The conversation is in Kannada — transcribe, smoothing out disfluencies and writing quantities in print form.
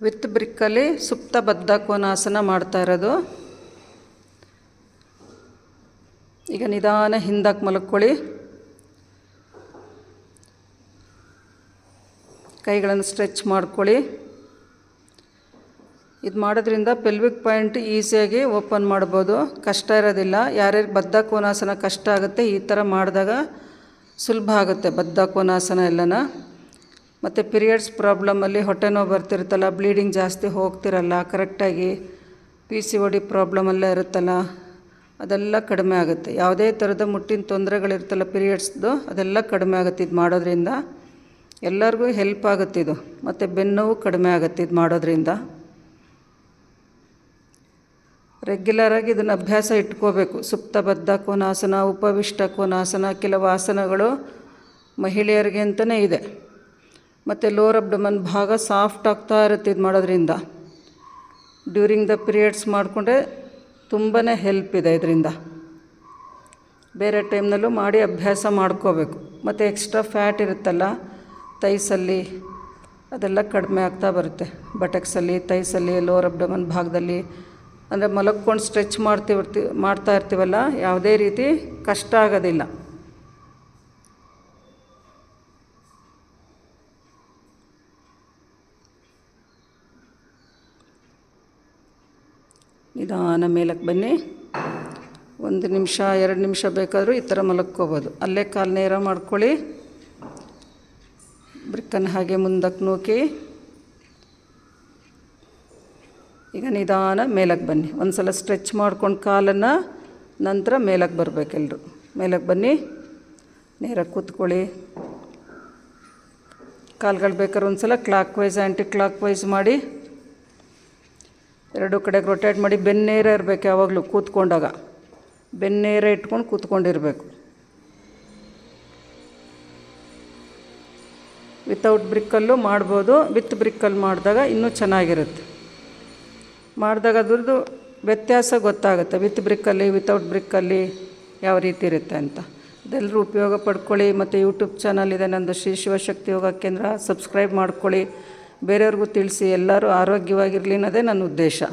ವಿತ್ ಬ್ರಿಕ್ಕಲ್ಲಿ ಸುಪ್ತ ಬದ್ಧ ಕೋನಾಸನ ಮಾಡ್ತಾ ಇರೋದು. ಈಗ ನಿಧಾನ ಹಿಂದಕ್ಕೆ ಮಲ್ಕೊಳ್ಳಿ. ಕೈಗಳನ್ನು ಸ್ಟ್ರೆಚ್ ಮಾಡ್ಕೊಳ್ಳಿ. ಇದು ಮಾಡೋದ್ರಿಂದ ಪೆಲ್ವಿಕ್ ಪಾಯಿಂಟ್ ಈಸಿಯಾಗಿ ಓಪನ್ ಮಾಡ್ಬೋದು, ಕಷ್ಟ ಇರೋದಿಲ್ಲ. ಯಾರ್ಯಾರು ಬದ್ಧ ಕೋನಾಸನ ಕಷ್ಟ ಆಗುತ್ತೆ ಈ ಥರ ಮಾಡಿದಾಗ ಸುಲಭ ಆಗುತ್ತೆ ಬದ್ಧ ಕೋನಾಸನ ಎಲ್ಲನ. ಮತ್ತು ಪೀರಿಯಡ್ಸ್ ಪ್ರಾಬ್ಲಮಲ್ಲಿ ಹೊಟ್ಟೆ ನೋವು ಬರ್ತಿರುತ್ತಲ್ಲ, ಬ್ಲೀಡಿಂಗ್ ಜಾಸ್ತಿ ಹೋಗ್ತಿರಲ್ಲ ಕರೆಕ್ಟಾಗಿ, PCOD ಪ್ರಾಬ್ಲಮೆಲ್ಲ ಇರುತ್ತಲ್ಲ, ಅದೆಲ್ಲ ಕಡಿಮೆ ಆಗುತ್ತೆ. ಯಾವುದೇ ಥರದ ಮುಟ್ಟಿನ ತೊಂದರೆಗಳಿರ್ತಲ್ಲ ಪೀರಿಯಡ್ಸ್ದು, ಅದೆಲ್ಲ ಕಡಿಮೆ ಆಗುತ್ತೆ ಇದು ಮಾಡೋದ್ರಿಂದ. ಎಲ್ಲರಿಗೂ ಹೆಲ್ಪ್ ಆಗುತ್ತಿದು. ಮತ್ತು ಬೆನ್ನೋವು ಕಡಿಮೆ ಆಗುತ್ತೆ ಇದು ಮಾಡೋದ್ರಿಂದ. ರೆಗ್ಯುಲರಾಗಿ ಇದನ್ನು ಅಭ್ಯಾಸ ಇಟ್ಕೋಬೇಕು. ಸುಪ್ತ ಬದ್ಧ ಕೋನಾಸನ, ಉಪವಿಷ್ಟ ಕೋನಾಸನ, ಕೆಲವು ಆಸನಗಳು ಮಹಿಳೆಯರಿಗೆ ಅಂತಲೇ ಇದೆ. ಮತ್ತು ಲೋವರ್ ಅಬ್ಡಮನ್ ಭಾಗ ಸಾಫ್ಟ್ ಆಗ್ತಾ ಇರುತ್ತೆ ಇದು ಮಾಡೋದ್ರಿಂದ. ಡ್ಯೂರಿಂಗ್ ದ ಪೀರಿಯಡ್ಸ್ ಮಾಡಿಕೊಂಡ್ರೆ ತುಂಬಾ ಹೆಲ್ಪ್ ಇದೆ ಇದರಿಂದ. ಬೇರೆ ಟೈಮ್ನಲ್ಲೂ ಮಾಡಿ ಅಭ್ಯಾಸ ಮಾಡ್ಕೋಬೇಕು. ಮತ್ತು ಎಕ್ಸ್ಟ್ರಾ ಫ್ಯಾಟ್ ಇರುತ್ತಲ್ಲ ತೈಸಲ್ಲಿ, ಅದೆಲ್ಲ ಕಡಿಮೆ ಆಗ್ತಾ ಬರುತ್ತೆ. ಬಟಕ್ಸಲ್ಲಿ, ತೈಸಲ್ಲಿ, ಲೋವರ್ ಅಬ್ಡಮನ್ ಭಾಗದಲ್ಲಿ. ಅಂದರೆ ಮಲಕ್ಕೊಂಡು ಸ್ಟ್ರೆಚ್ ಮಾಡ್ತಾ ಇರ್ತೀವಲ್ಲ, ಯಾವುದೇ ರೀತಿ ಕಷ್ಟ ಆಗೋದಿಲ್ಲ. ನಿಧಾನ ಮೇಲಕ್ಕೆ ಬನ್ನಿ. 1 ನಿಮಿಷ 2 ನಿಮಿಷ ಬೇಕಾದರೂ ಈ ಥರ ಮಲಕ್ಕೋಬೋದು. ಅಲ್ಲೇ ಕಾಲು ನೇರ ಮಾಡ್ಕೊಳ್ಳಿ. ಬ್ರಿಕ್ಕನ್ನು ಹಾಗೆ ಮುಂದಕ್ಕೆ ನೂಕಿ. ಈಗ ನಿಧಾನ ಮೇಲಕ್ಕೆ ಬನ್ನಿ. ಒಂದು ಸಲ ಸ್ಟ್ರೆಚ್ ಮಾಡ್ಕೊಂಡು ಕಾಲನ್ನು, ನಂತರ ಮೇಲಕ್ಕೆ ಬರಬೇಕೆಲ್ಲರೂ. ಮೇಲಕ್ಕೆ ಬನ್ನಿ, ನೇರ ಕೂತ್ಕೊಳ್ಳಿ. ಕಾಲುಗಳು ಬೇಕಾದ್ರೆ ಒಂದು ಸಲ clockwise anticlockwise ಮಾಡಿ, ಎರಡೂ ಕಡೆಗೆ ರೊಟೇಟ್ ಮಾಡಿ. ಬೆನ್ನೇರ ಇರಬೇಕು ಯಾವಾಗಲೂ ಕೂತ್ಕೊಂಡಾಗ, ಬೆನ್ನೇರ ಇಟ್ಕೊಂಡು ಕೂತ್ಕೊಂಡಿರಬೇಕು. ವಿತೌಟ್ ಬ್ರಿಕ್ಕಲ್ಲೂ ಮಾಡ್ಬೋದು, ವಿತ್ ಬ್ರಿಕ್ಕಲ್ಲಿ ಮಾಡಿದಾಗ ಇನ್ನೂ ಚೆನ್ನಾಗಿರುತ್ತೆ. ಮಾಡಿದಾಗ ಅದ್ರದ್ದು ವ್ಯತ್ಯಾಸ ಗೊತ್ತಾಗುತ್ತೆ. ವಿತ್ ಬ್ರಿಕ್ಕಲ್ಲಿ ವಿತೌಟ್ ಬ್ರಿಕ್ಕಲ್ಲಿ ಯಾವ ರೀತಿ ಇರುತ್ತೆ ಅಂತ. ಇದೆಲ್ಲರೂ ಉಪಯೋಗ ಪಡ್ಕೊಳ್ಳಿ. ಮತ್ತು ಯೂಟ್ಯೂಬ್ ಚಾನಲ್ ಇದೆ ನಂದು, ಶ್ರೀ ಶಿವಶಕ್ತಿ ಯೋಗ ಕೇಂದ್ರ. ಸಬ್ಸ್ಕ್ರೈಬ್ ಮಾಡ್ಕೊಳ್ಳಿ, ಬೇರೆಯವ್ರಿಗೂ ತಿಳಿಸಿ. ಎಲ್ಲರೂ ಆರೋಗ್ಯವಾಗಿರಲಿ ಅನ್ನೋದೇ ನನ್ನ ಉದ್ದೇಶ.